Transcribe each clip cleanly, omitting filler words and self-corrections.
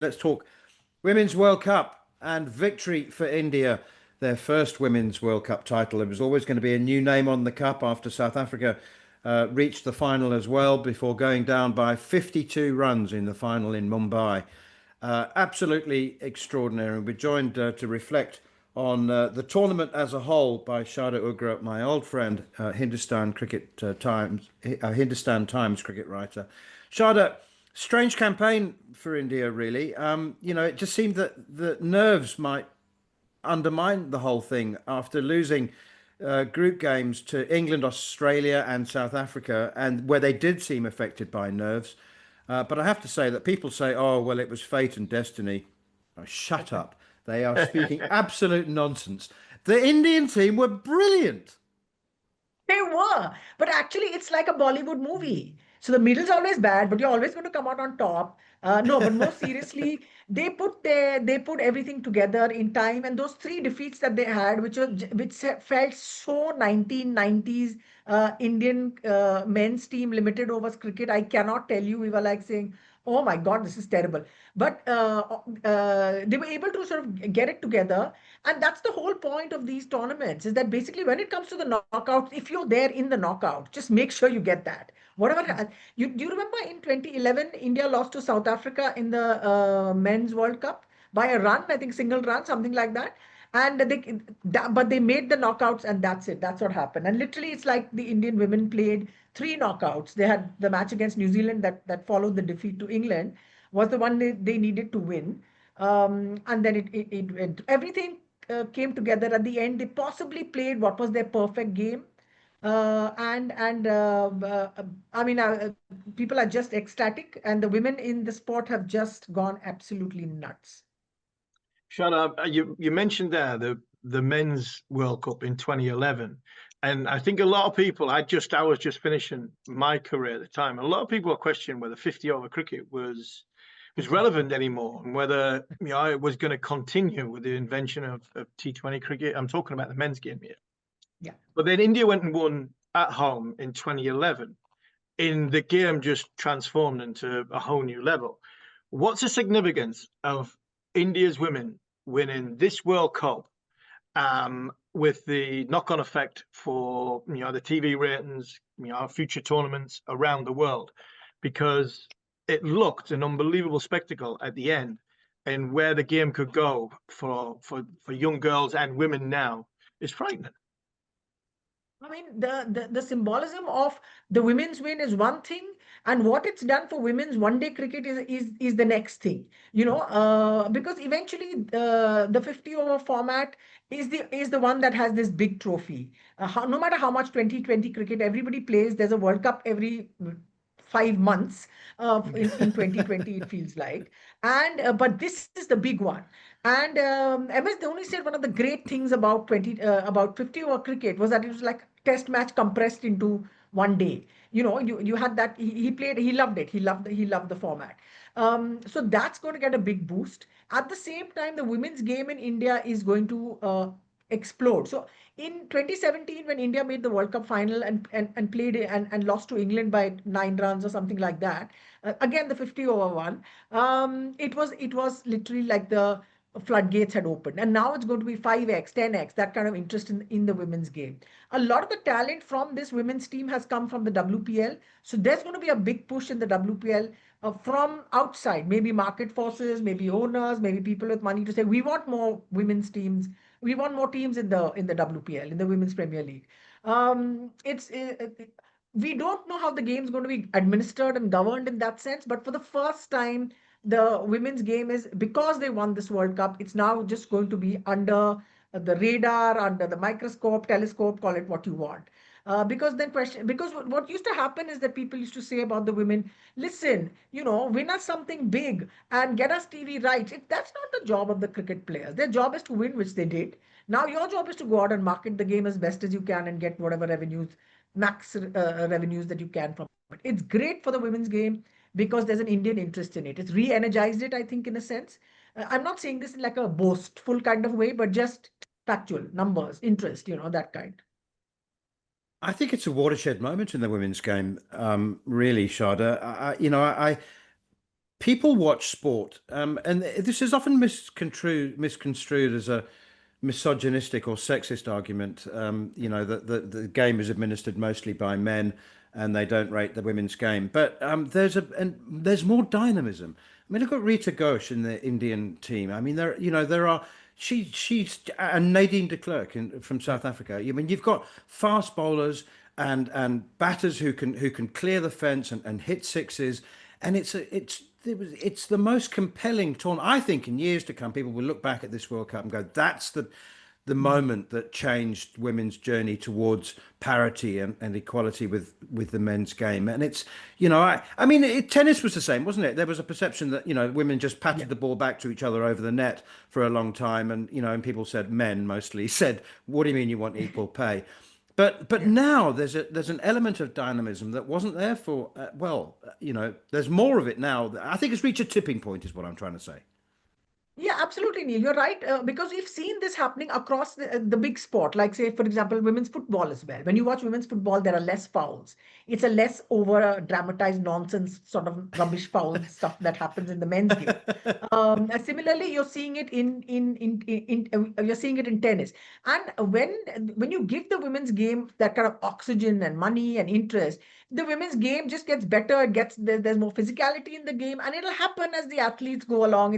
Let's talk Women's World Cup and victory for India, their first Women's World Cup title. It was always going to be a new name on the cup after South Africa reached the final as well before going down by 52 runs in the final in Mumbai. Absolutely extraordinary. And we're joined to reflect on the tournament as a whole by Sharda Ugra, my old friend, Hindustan Times cricket writer. Sharda, strange campaign for India, really. It just seemed that nerves might undermine the whole thing after losing group games to England, Australia, and South Africa, and where they did seem affected by nerves. But I have to say that people say, oh, well, it was fate and destiny. Oh, shut up. They are speaking absolute nonsense. The Indian team were brilliant. They were, but actually, it's like a Bollywood movie. So the middle's always bad, but you're always going to come out on top. No, but more seriously, they put everything together in time, and those three defeats that they had, felt so 1990s Indian men's team limited overs cricket. I cannot tell you. We were like saying, "Oh my God, this is terrible," but they were able to sort of get it together. And that's the whole point of these tournaments, is that basically when it comes to the knockouts, if you're there in the knockout, just make sure you get that. Whatever you do, you remember in 2011, India lost to South Africa in the Men's World Cup by a run, I think single run, something like that. And but they made the knockouts, and that's it. That's what happened. And literally, it's like the Indian women played three knockouts. They had the match against New Zealand that followed the defeat to England, was the one they needed to win. And then it went. Everything came together at the end. They possibly played what was their perfect game. And I mean, people are just ecstatic, and the women in the sport have just gone absolutely nuts. Shut you mentioned there the men's World Cup in 2011, and I think a lot of people. I was just finishing my career at the time. A lot of people are questioning whether 50 over cricket was relevant anymore, and whether it was going to continue with the invention of T20 cricket. I'm talking about the men's game here. Yeah. But then India went and won at home in 2011. In the game just transformed into a whole new level. What's the significance of India's women winning this World Cup, with the knock-on effect for the TV ratings, future tournaments around the world? Because it looked an unbelievable spectacle at the end, and where the game could go for young girls and women now is frightening. I mean, the symbolism of the women's win is one thing, and what it's done for women's one-day cricket is the next thing. Because eventually the 50 over format is the one that has this big trophy. No matter how much 2020 cricket everybody plays, there's a World Cup every 5 months in 2020 it feels like. And but this is the big one. And MS Dhoni said one of the great things about 50 over cricket was that it was like test match compressed into one day. You had that. He played. He loved it. He loved the format. So that's going to get a big boost. At the same time, the women's game in India is going to explode. So in 2017, when India made the World Cup final and played and lost to England by 9 runs or something like that, again the 50 over one, it was literally like the floodgates had opened, and now it's going to be 5x, 10x, that kind of interest in the women's game. A lot of the talent from this women's team has come from the WPL, so there's going to be a big push in the WPL from outside, maybe market forces, maybe owners, maybe people with money to say we want more women's teams, we want more teams in the WPL, in the Women's Premier League. It's We don't know how the game's going to be administered and governed in that sense, but for the first time, the women's game is, because they won this World Cup, it's now just going to be under the radar, under the microscope, telescope, call it what you want. Because what used to happen is that people used to say about the women, listen, win us something big and get us TV rights. That's not the job of the cricket players. Their job is to win, which they did. Now your job is to go out and market the game as best as you can and get whatever max revenues that you can from it. It's great for the women's game because there's an Indian interest in it. It's re-energized it, I think, in a sense. I'm not saying this in like a boastful kind of way, but just factual numbers, interest, that kind. I think it's a watershed moment in the women's game, really, Sharda. people watch sport, and this is often misconstrued as a misogynistic or sexist argument. That the game is administered mostly by men, and they don't rate the women's game. But there's more dynamism. I mean, look at Rita Ghosh in the Indian team. I mean, there are she's and Nadine de Klerk from South Africa. I mean, you've got fast bowlers and batters who can clear the fence and hit sixes, and it's the most compelling tournament. I think in years to come, people will look back at this World Cup and go, "That's the moment that changed women's journey towards parity and equality with the men's game." And I mean, tennis was the same, wasn't it? There was a perception that women just patted the ball back to each other over the net for a long time, and people said, men mostly said, "What do you mean you want equal pay?" But now there's an element of dynamism that wasn't there for there's more of it now. I think it's reached a tipping point, is what I'm trying to say. Yeah, absolutely, Neil. You're right. Because we've seen this happening across the big sport, like, say, for example, women's football as well. When you watch women's football, there are less fouls. It's a less over dramatized nonsense sort of rubbish foul stuff that happens in the men's game. Similarly, you're seeing it you're seeing it in tennis. And when you give the women's game that kind of oxygen and money and interest, the women's game just gets better. There's more physicality in the game, and it'll happen as the athletes go along.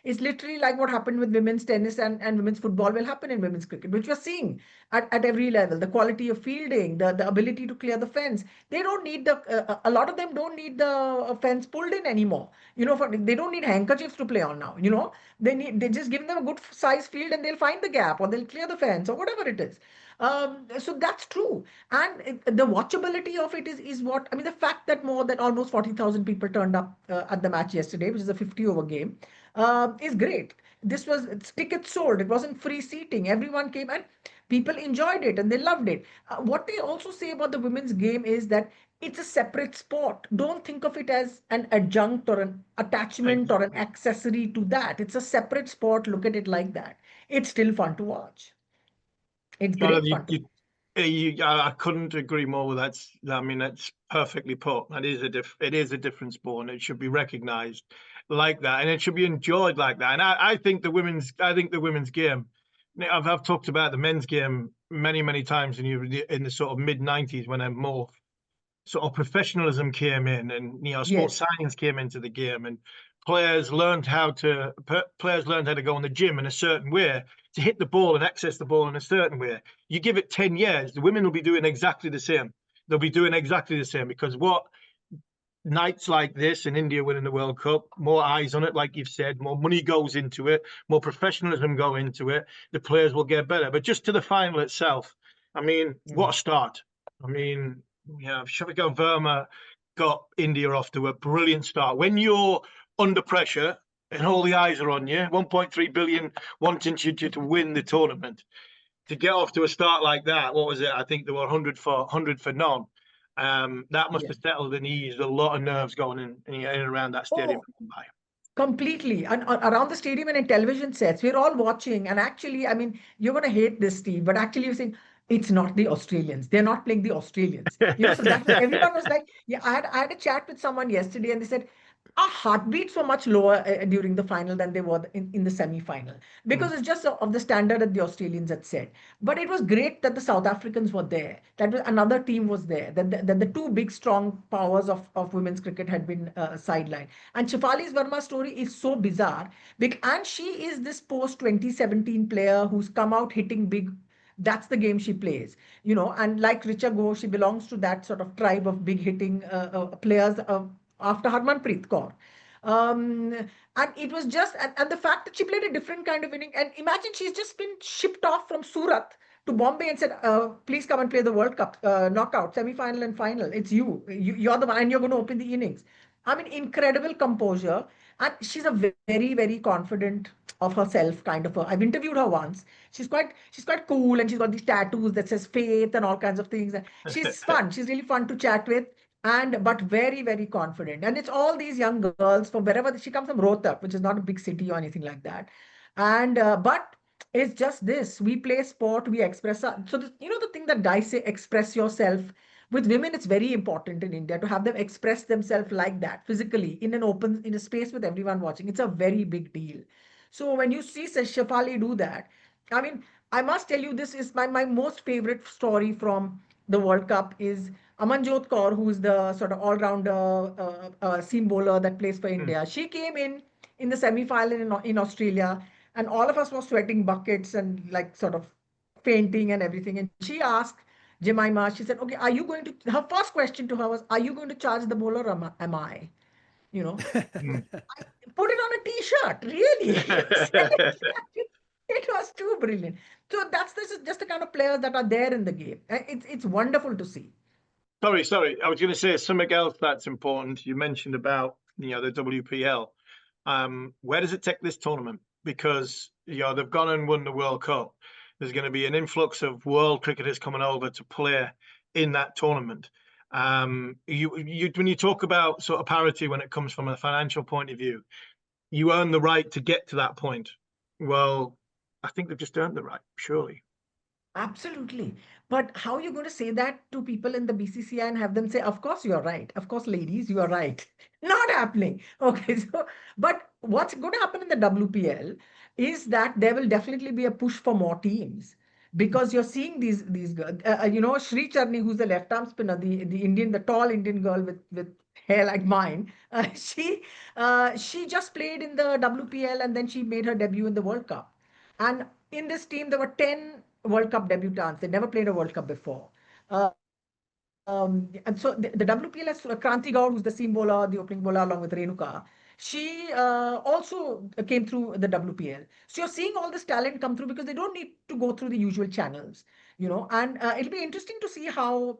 It's literally like what happened with women's tennis and women's football will happen in women's cricket, which we're seeing at every level. The quality of fielding, the ability to clear the fence. They don't need a lot of them don't need the fence pulled in anymore. They don't need handkerchiefs to play on now. They just give them a good size field and they'll find the gap or they'll clear the fence or whatever it is. So that's true. And the watchability of it is what I mean. The fact that more than almost 40,000 people turned up at the match yesterday, which is a 50-over game, is great. It's tickets sold. It wasn't free seating. Everyone came and people enjoyed it and they loved it. What they also say about the women's game is that it's a separate sport. Don't think of it as an adjunct or an attachment or an accessory to that. It's a separate sport. Look at it like that. It's still fun to watch. It's great fun to watch. I couldn't agree more with that. I mean, that's perfectly put. It is a different sport, and it should be recognised like that, and it should be enjoyed like that. And I think the women's game. I've talked about the men's game many times in the sort of mid-90s when a more sort of professionalism came in, and sports science came into the game, and players learned how to go in the gym in a certain way to hit the ball and access the ball in a certain way. You give it 10 years, the women will be doing exactly the same. They'll be doing exactly the same because what nights like this in India winning the World Cup, more eyes on it, like you've said, more money goes into it, more professionalism go into it, the players will get better. But just to the final itself, I mean, what a start. I mean, Shavika Verma got India off to a brilliant start. When you're under pressure and all the eyes are on you, 1.3 billion wanting you to win the tournament, to get off to a start like that, what was it? I think there were 100 for none. That must have settled and eased a lot of nerves going in and around that stadium. Completely. And around the stadium and in television sets, we're all watching. And actually, I mean, you're going to hate this, Steve, but actually you're saying, it's not the Australians. They're not playing the Australians. So everyone was like, yeah, I had a chat with someone yesterday and they said, our heartbeats were much lower during the final than they were in the semi-final because it's just of the standard that the Australians had set. But it was great that the South Africans were there. That another team was there. That the two big strong powers of women's cricket had been sidelined. And Shefali Verma's story is so bizarre. And she is this post-2017 player who's come out hitting big. That's the game she plays, and like Richa Ghosh, she belongs to that sort of tribe of big hitting players after Harmanpreet Kaur. And it was just, and the fact that she played a different kind of inning, and imagine she's just been shipped off from Surat to Bombay and said, please come and play the World Cup knockout, semi-final and final. It's you're the one and you're going to open the innings. I mean, incredible composure. And she's a very, very confident of herself kind of. I've interviewed her once. She's quite cool and she's got these tattoos that says faith and all kinds of things. And she's fun. She's really fun to chat with. But very, very confident. And it's all these young girls from wherever she comes from, Rohtak, which is not a big city or anything like that. And but it's just this: we play sport, we express. The thing that guys say, express yourself. with women, it's very important in India to have them express themselves like that physically in an open, in a space with everyone watching. It's a very big deal. So when you see Shafali do that, I mean, I must tell you, this is my most favorite story from the World Cup is Amanjot Kaur, who is the sort of all-rounder seam bowler that plays for Mm. India. She came in the semi-final in Australia, and all of us were sweating buckets and like sort of fainting and everything. And she asked Jemima, she said, "Okay, are you going to?" Her first question to her was, "Are you going to charge the bowler or am I?" You know, Mm. put it on a T-shirt, really. Sell it. It was too brilliant. So this is just the kind of players that are there in the game. It's wonderful to see. Sorry. I was going to say something else that's important. You mentioned about the WPL. Where does it take this tournament? Because they've gone and won the World Cup. There's going to be an influx of world cricketers coming over to play in that tournament. You when you talk about sort of parity when it comes from a financial point of view, you earn the right to get to that point. Well, I think they've just earned the right, surely. Absolutely. But how are you going to say that to people in the BCCI and have them say, of course you're right. Of course, ladies, you are right. Not happening. Okay. So, but what's going to happen in the WPL is that there will definitely be a push for more teams because you're seeing these girls. Sri Charni, who's the left arm spinner, the Indian, the tall Indian girl with hair like mine, she just played in the WPL and then she made her debut in the World Cup. And in this team, there were 10 World Cup debutants. They never played a World Cup before. And so the WPL has Kranti Gaur, who's the seam bowler, the opening bowler, along with Renuka. She also came through the WPL. So you're seeing all this talent come through because they don't need to go through the usual channels, and it'll be interesting to see how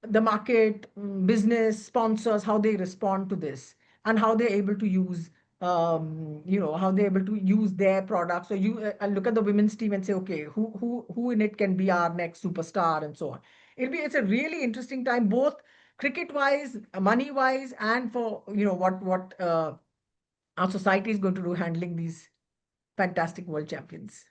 the market, business, sponsors, how they respond to this and how they're able to use, how they're able to use their products. So you and look at the women's team and say, okay, who in it can be our next superstar and so on. It's a really interesting time, both cricket wise, money wise, and for what our society is going to do handling these fantastic world champions.